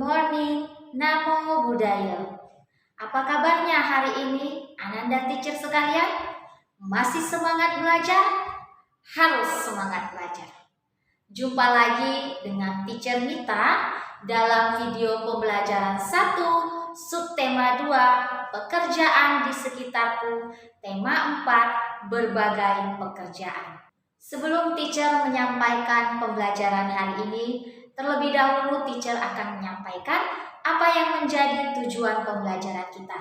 morning, Namo Buddhaya. Apa kabarnya hari ini, Ananda teacher sekalian? Masih semangat belajar? Harus semangat belajar. Jumpa lagi dengan teacher Mita dalam video pembelajaran 1, subtema 2, pekerjaan di sekitarku, tema 4, berbagai pekerjaan. Sebelum teacher menyampaikan pembelajaran hari ini, terlebih dahulu teacher akan menyampaikan apa yang menjadi tujuan pembelajaran kita.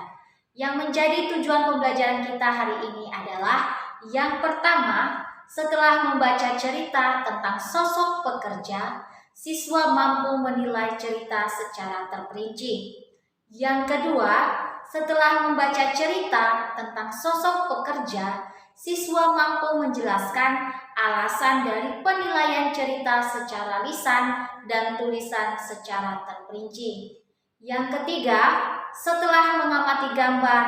Yang menjadi tujuan pembelajaran kita hari ini adalah yang pertama, setelah membaca cerita tentang sosok pekerja, siswa mampu menilai cerita secara terperinci. Yang kedua, setelah membaca cerita tentang sosok pekerja, siswa mampu menjelaskan alasan dari penilaian cerita secara lisan dan tulisan secara terperinci. Yang ketiga, setelah mengamati gambar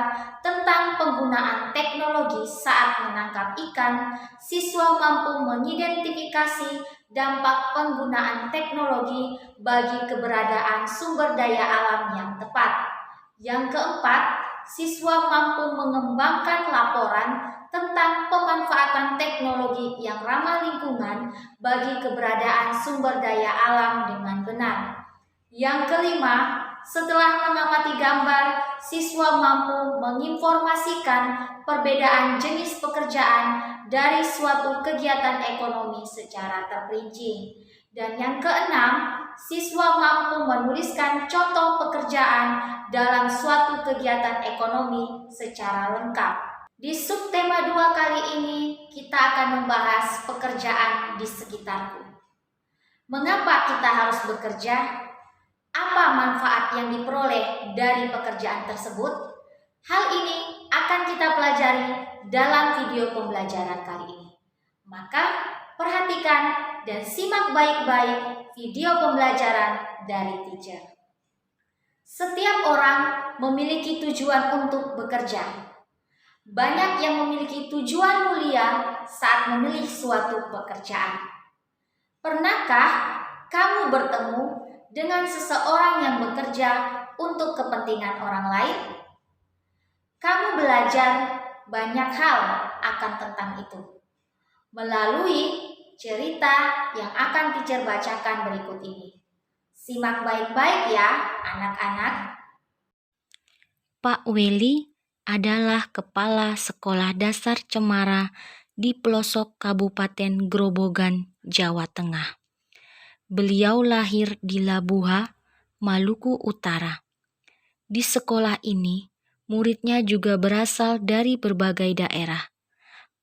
tentang penggunaan teknologi saat menangkap ikan, siswa mampu mengidentifikasi dampak penggunaan teknologi bagi keberadaan sumber daya alam yang tepat. Yang keempat, siswa mampu mengembangkan laporan tentang pemanfaatan teknologi yang ramah lingkungan bagi keberadaan sumber daya alam dengan benar. Yang kelima, setelah mengamati gambar, siswa mampu menginformasikan perbedaan jenis pekerjaan dari suatu kegiatan ekonomi secara terperinci. Dan yang keenam, siswa mampu menuliskan contoh pekerjaan dalam suatu kegiatan ekonomi secara lengkap. Di subtema 2 kali ini, kita akan membahas pekerjaan di sekitarku. Mengapa kita harus bekerja? Apa manfaat yang diperoleh dari pekerjaan tersebut? Hal ini akan kita pelajari dalam video pembelajaran kali ini. Maka, perhatikan dan simak baik-baik video pembelajaran dari teacher. Setiap orang memiliki tujuan untuk bekerja. Banyak yang memiliki tujuan mulia saat memilih suatu pekerjaan. Pernahkah kamu bertemu dengan seseorang yang bekerja untuk kepentingan orang lain? Kamu belajar banyak hal akan tentang itu melalui cerita yang akan teacher bacakan berikut ini. Simak baik-baik ya, anak-anak. Pak Weli adalah kepala sekolah dasar Cemara di pelosok Kabupaten Grobogan, Jawa Tengah. Beliau lahir di Labuha, Maluku Utara. Di sekolah ini, muridnya juga berasal dari berbagai daerah.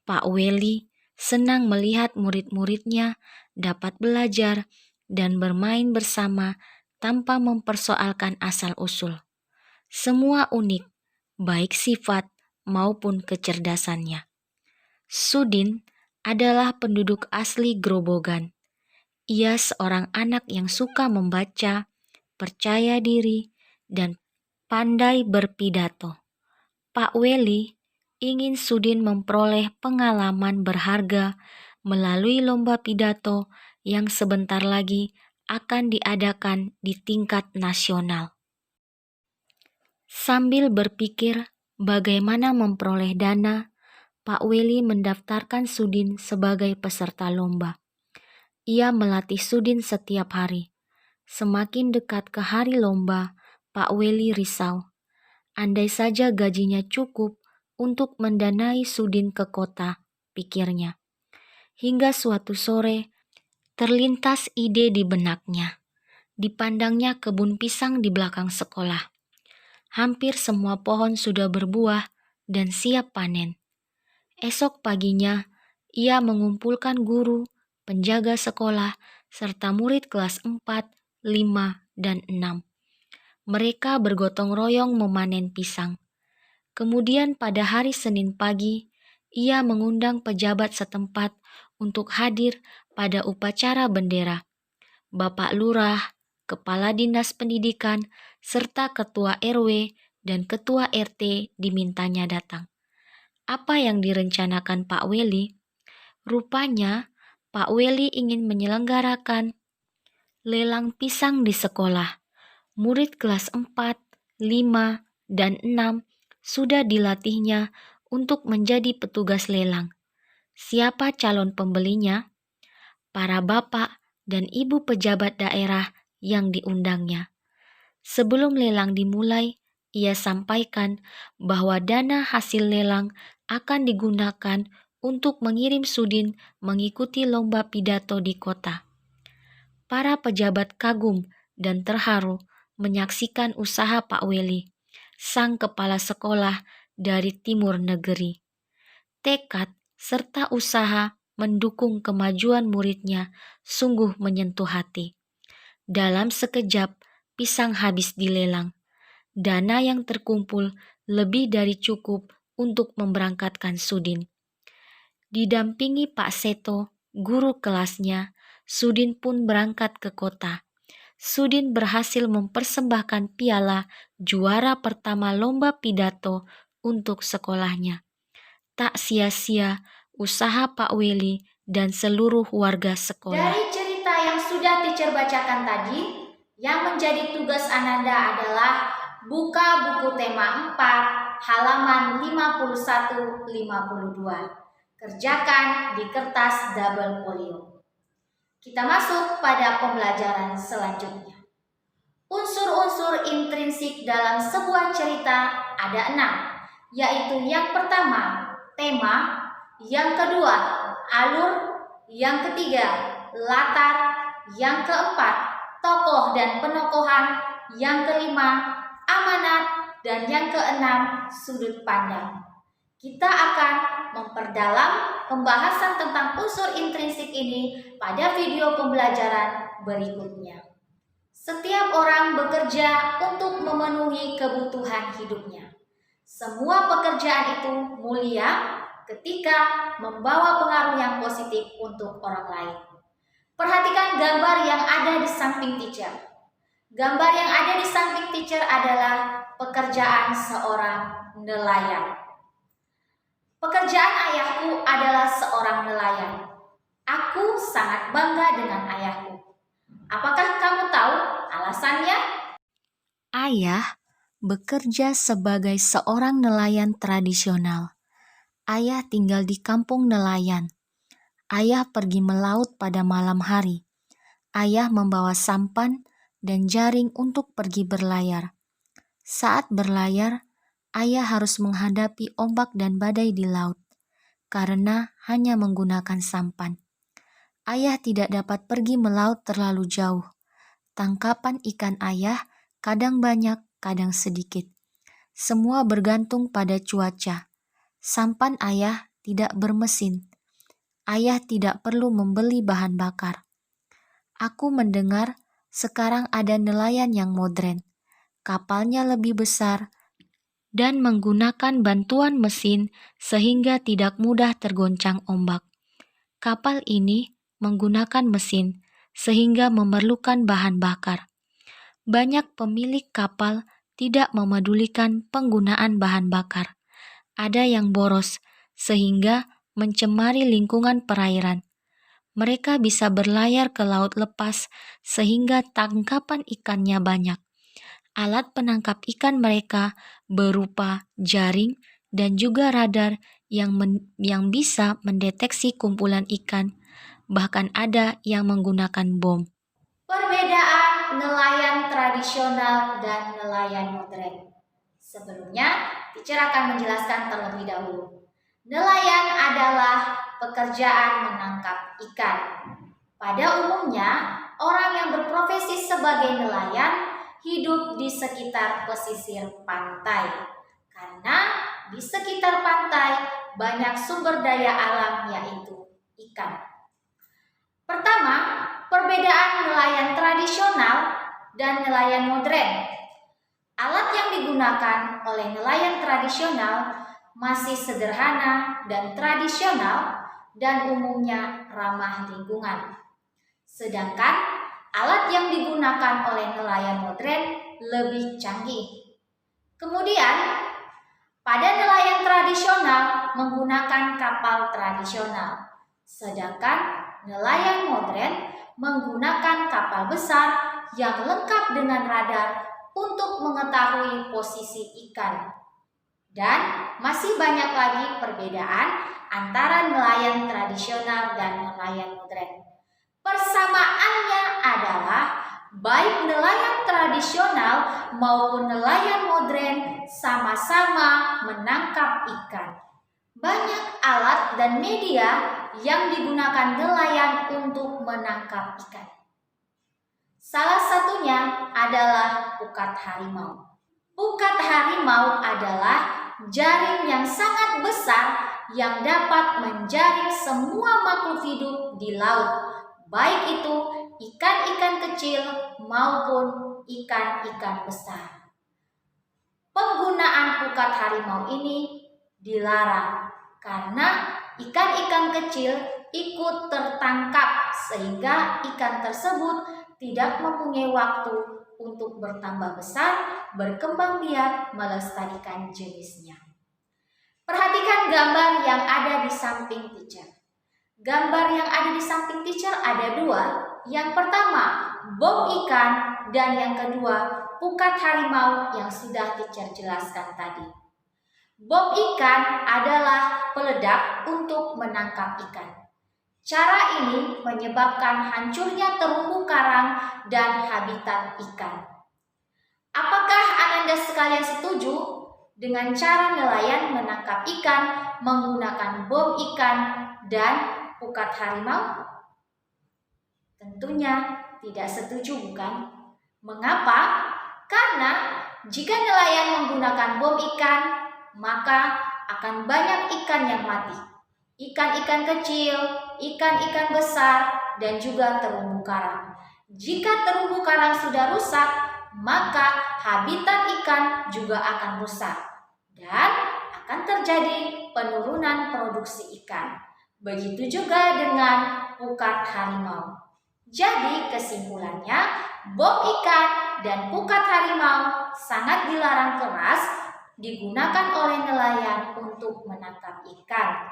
Pak Weli senang melihat murid-muridnya dapat belajar dan bermain bersama tanpa mempersoalkan asal-usul. Semua unik, baik sifat maupun kecerdasannya. Sudin adalah penduduk asli Grobogan. Ia seorang anak yang suka membaca, percaya diri, dan pandai berpidato. Pak Weli ingin Sudin memperoleh pengalaman berharga melalui lomba pidato yang sebentar lagi akan diadakan di tingkat nasional. Sambil berpikir bagaimana memperoleh dana, Pak Weli mendaftarkan Sudin sebagai peserta lomba. Ia melatih Sudin setiap hari. Semakin dekat ke hari lomba, Pak Weli risau. Andai saja gajinya cukup untuk mendanai Sudin ke kota, pikirnya. Hingga suatu sore, terlintas ide di benaknya. Dipandangnya kebun pisang di belakang sekolah. Hampir semua pohon sudah berbuah dan siap panen. Esok paginya, ia mengumpulkan guru, penjaga sekolah, serta murid kelas 4, 5, dan 6. Mereka bergotong royong memanen pisang. Kemudian pada hari Senin pagi, ia mengundang pejabat setempat untuk hadir pada upacara bendera. Bapak Lurah, Kepala Dinas Pendidikan, serta Ketua RW dan Ketua RT dimintanya datang. Apa yang direncanakan Pak Weli? Rupanya, Pak Weli ingin menyelenggarakan lelang pisang di sekolah. murid kelas 4, 5, dan 6 sudah dilatihnya untuk menjadi petugas lelang. Siapa calon pembelinya? Para bapak dan ibu pejabat daerah yang diundangnya. Sebelum lelang dimulai, ia sampaikan bahwa dana hasil lelang akan digunakan untuk mengirim Sudin mengikuti lomba pidato di kota. Para pejabat kagum dan terharu menyaksikan usaha Pak Weli, sang kepala sekolah dari timur negeri. Tekad serta usaha mendukung kemajuan muridnya sungguh menyentuh hati. Dalam sekejap, pisang habis dilelang. Dana yang terkumpul lebih dari cukup untuk memberangkatkan Sudin. Didampingi Pak Seto, guru kelasnya, Sudin pun berangkat ke kota. Sudin berhasil mempersembahkan piala juara pertama lomba pidato untuk sekolahnya. Tak sia-sia usaha Pak Weli dan seluruh warga sekolah. Dari cerita yang sudah teacher bacakan tadi, yang menjadi tugas Ananda adalah buka buku tema 4, halaman 51-52. Kerjakan di kertas double folio. Kita masuk pada pembelajaran selanjutnya. Unsur-unsur intrinsik dalam sebuah cerita ada 6, yaitu yang pertama, tema, yang kedua, alur, yang ketiga, latar, yang keempat, tokoh dan penokohan, yang kelima, amanat, dan yang keenam, sudut pandang. Kita akan memperdalam pembahasan tentang unsur intrinsik ini pada video pembelajaran berikutnya. Setiap orang bekerja untuk memenuhi kebutuhan hidupnya. Semua pekerjaan itu mulia ketika membawa pengaruh yang positif untuk orang lain. Perhatikan gambar yang ada di samping teacher. Gambar yang ada di samping teacher adalah pekerjaan seorang nelayan. Pekerjaan ayahku adalah seorang nelayan. Aku sangat bangga dengan ayahku. Apakah kamu tahu alasannya? Ayah bekerja sebagai seorang nelayan tradisional. Ayah tinggal di kampung nelayan. Ayah pergi melaut pada malam hari. Ayah membawa sampan dan jaring untuk pergi berlayar. Saat berlayar, ayah harus menghadapi ombak dan badai di laut karena hanya menggunakan sampan. Ayah tidak dapat pergi melaut terlalu jauh. Tangkapan ikan ayah kadang banyak, kadang sedikit. Semua bergantung pada cuaca. Sampan ayah tidak bermesin. Ayah tidak perlu membeli bahan bakar. Aku mendengar sekarang ada nelayan yang modern. Kapalnya lebih besar dan menggunakan bantuan mesin sehingga tidak mudah tergoncang ombak. Kapal ini menggunakan mesin sehingga memerlukan bahan bakar. Banyak pemilik kapal tidak memedulikan penggunaan bahan bakar. Ada yang boros sehingga mencemari lingkungan perairan. Mereka bisa berlayar ke laut lepas sehingga tangkapan ikannya banyak. Alat penangkap ikan mereka berupa jaring dan juga radar yang bisa mendeteksi kumpulan ikan. Bahkan ada yang menggunakan bom. Perbedaan nelayan tradisional dan nelayan modern. Sebelumnya, teacher akan menjelaskan terlebih dahulu. Nelayan adalah pekerjaan menangkap ikan. Pada umumnya, orang yang berprofesi sebagai nelayan hidup di sekitar pesisir pantai. Karena di sekitar pantai banyak sumber daya alam yaitu ikan. Pertama, perbedaan nelayan tradisional dan nelayan modern. Alat yang digunakan oleh nelayan tradisional masih sederhana dan tradisional dan umumnya ramah lingkungan. Sedangkan alat yang digunakan oleh nelayan modern lebih canggih. Kemudian, pada nelayan tradisional menggunakan kapal tradisional, sedangkan nelayan modern menggunakan kapal besar yang lengkap dengan radar untuk mengetahui posisi ikan. Dan masih banyak lagi perbedaan antara nelayan tradisional dan nelayan modern. Persamaannya adalah baik nelayan tradisional maupun nelayan modern sama-sama menangkap ikan. Banyak alat dan media yang digunakan nelayan untuk menangkap ikan. Salah satunya adalah pukat harimau. Pukat harimau adalah jaring yang sangat besar yang dapat menjaring semua makhluk hidup di laut, baik itu ikan-ikan kecil maupun ikan-ikan besar. Penggunaan pukat harimau ini dilarang karena ikan-ikan kecil ikut tertangkap sehingga ikan tersebut tidak mempunyai waktu untuk bertambah besar, berkembang biak, melestarikan jenisnya. Perhatikan gambar yang ada di samping teacher. Gambar yang ada di samping teacher ada dua. Yang pertama, bom ikan, dan yang kedua, pukat harimau yang sudah teacher jelaskan tadi. Bom ikan adalah peledak untuk menangkap ikan. Cara ini menyebabkan hancurnya terumbu karang dan habitat ikan. Apakah Ananda sekalian setuju dengan cara nelayan menangkap ikan menggunakan bom ikan dan pukat harimau? Tentunya tidak setuju, bukan? Mengapa? Karena jika nelayan menggunakan bom ikan, maka akan banyak ikan yang mati. Ikan-ikan kecil, ikan-ikan besar, dan juga terumbu karang. Jika terumbu karang sudah rusak, maka habitat ikan juga akan rusak dan akan terjadi penurunan produksi ikan. Begitu juga dengan pukat harimau. Jadi kesimpulannya, bom ikan dan pukat harimau sangat dilarang keras digunakan oleh nelayan untuk menangkap ikan.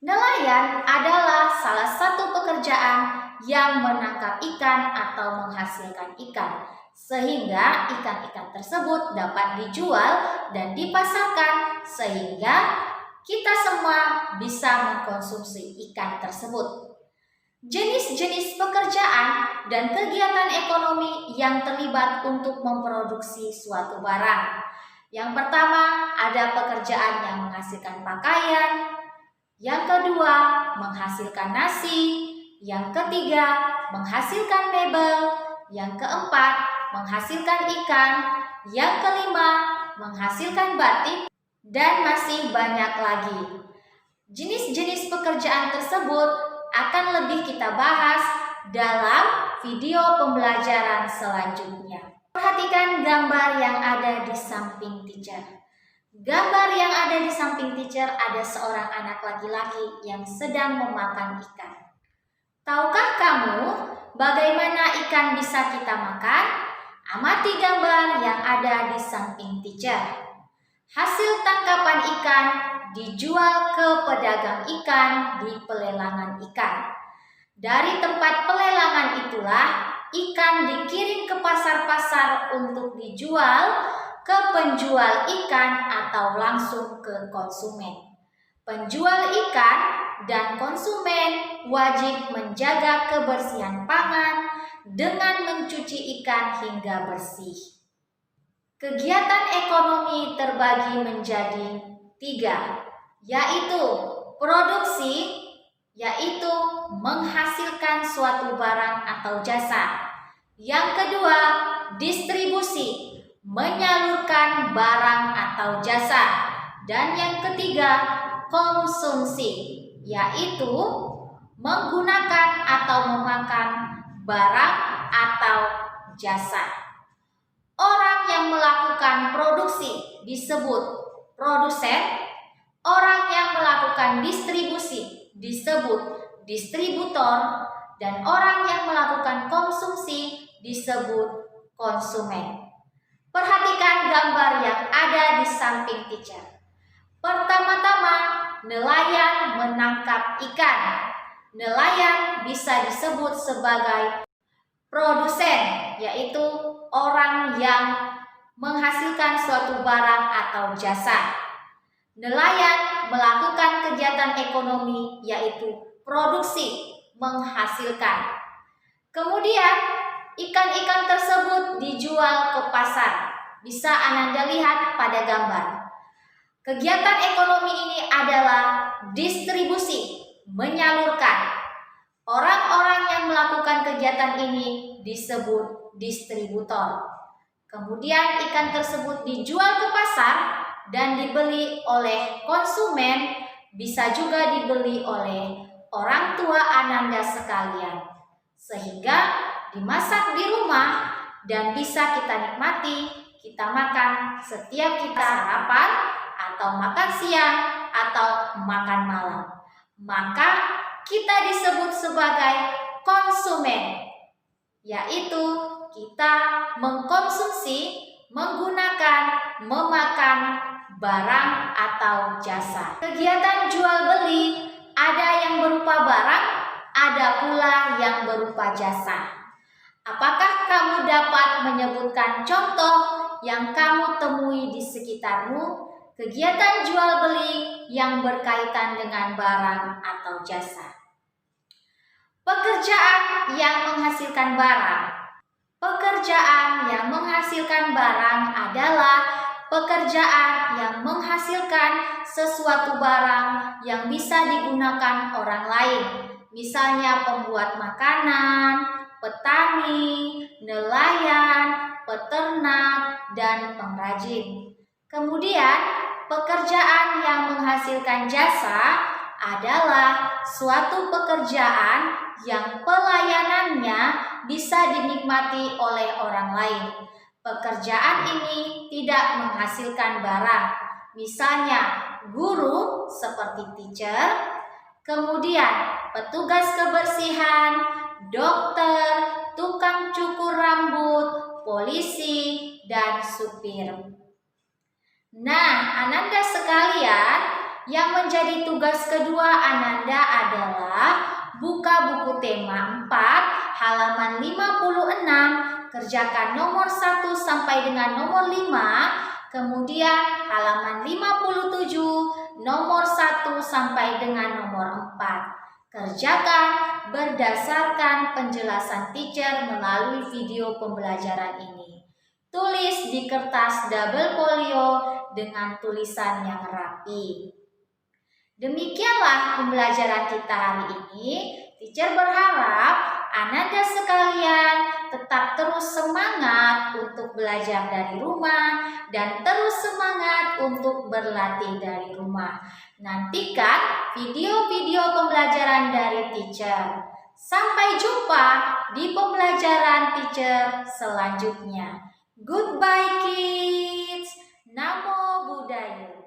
Nelayan adalah salah satu pekerjaan yang menangkap ikan atau menghasilkan ikan, sehingga ikan-ikan tersebut dapat dijual dan dipasarkan sehingga kita semua bisa mengkonsumsi ikan tersebut. Jenis-jenis pekerjaan dan kegiatan ekonomi yang terlibat untuk memproduksi suatu barang. Yang pertama, ada pekerjaan yang menghasilkan pakaian. Yang kedua, menghasilkan nasi. Yang ketiga, menghasilkan mebel. Yang keempat, menghasilkan ikan. Yang kelima, menghasilkan batik. Dan masih banyak lagi. Jenis-jenis pekerjaan tersebut akan lebih kita bahas dalam video pembelajaran selanjutnya. Perhatikan gambar yang ada di samping teacher. Gambar yang ada di samping teacher ada seorang anak laki-laki yang sedang memakan ikan. Tahukah kamu bagaimana ikan bisa kita makan? Amati gambar yang ada di samping teacher. Hasil tangkapan ikan dijual ke pedagang ikan di pelelangan ikan. Dari tempat pelelangan itulah ikan dikirim ke pasar-pasar untuk dijual ke penjual ikan atau langsung ke konsumen. Penjual ikan dan konsumen wajib menjaga kebersihan pangan dengan mencuci ikan hingga bersih. Kegiatan ekonomi terbagi menjadi 3, yaitu produksi, yaitu menghasilkan suatu barang atau jasa. Yang kedua, distribusi, menyalurkan barang atau jasa. Dan yang ketiga, konsumsi, yaitu menggunakan atau memakan barang atau jasa. Orang yang melakukan produksi disebut produsen, orang yang melakukan distribusi disebut distributor, dan orang yang melakukan konsumsi disebut konsumen. Perhatikan gambar yang ada di samping teacher. Pertama-tama, nelayan menangkap ikan. Nelayan bisa disebut sebagai produsen, yaitu orang yang menghasilkan suatu barang atau jasa. Nelayan melakukan kegiatan ekonomi yaitu produksi, menghasilkan. Kemudian ikan-ikan tersebut dijual ke pasar. Bisa Ananda lihat pada gambar. Kegiatan ekonomi ini adalah distribusi, menyalurkan. Orang-orang yang melakukan kegiatan ini disebut distributor. Kemudian ikan tersebut dijual ke pasar dan dibeli oleh konsumen, bisa juga dibeli oleh orang tua Ananda sekalian. Sehingga dimasak di rumah dan bisa kita nikmati, kita makan setiap kita sarapan atau makan siang atau makan malam. Maka kita disebut sebagai konsumen, yaitu kita mengkonsumsi, menggunakan, memakan barang atau jasa. Kegiatan jual beli ada yang berupa barang, ada pula yang berupa jasa. Apakah kamu dapat menyebutkan contoh yang kamu temui di sekitarmu? Kegiatan jual beli yang berkaitan dengan barang atau jasa. Pekerjaan yang menghasilkan barang. Pekerjaan yang menghasilkan barang adalah pekerjaan yang menghasilkan sesuatu barang yang bisa digunakan orang lain. Misalnya pembuat makanan, petani, nelayan, peternak, dan pengrajin. Kemudian, pekerjaan yang menghasilkan jasa adalah suatu pekerjaan yang pelayanannya bisa dinikmati oleh orang lain. Pekerjaan ini tidak menghasilkan barang. Misalnya, guru seperti teacher, kemudian petugas kebersihan, dokter, tukang cukur rambut, polisi, dan supir. Nah, Ananda sekalian, yang menjadi tugas kedua Ananda adalah buka buku tema 4 halaman 56, kerjakan nomor 1 sampai dengan nomor 5, kemudian halaman 57 nomor 1 sampai dengan nomor 4. Kerjakan berdasarkan penjelasan teacher melalui video pembelajaran ini. Tulis di kertas double folio dengan tulisan yang rapi. Demikianlah pembelajaran kita hari ini. Teacher berharap Ananda sekalian tetap terus semangat untuk belajar dari rumah dan terus semangat untuk berlatih dari rumah. Nantikan video-video pembelajaran dari teacher. Sampai jumpa di pembelajaran teacher selanjutnya. Goodbye kids. Namo Buddhaya.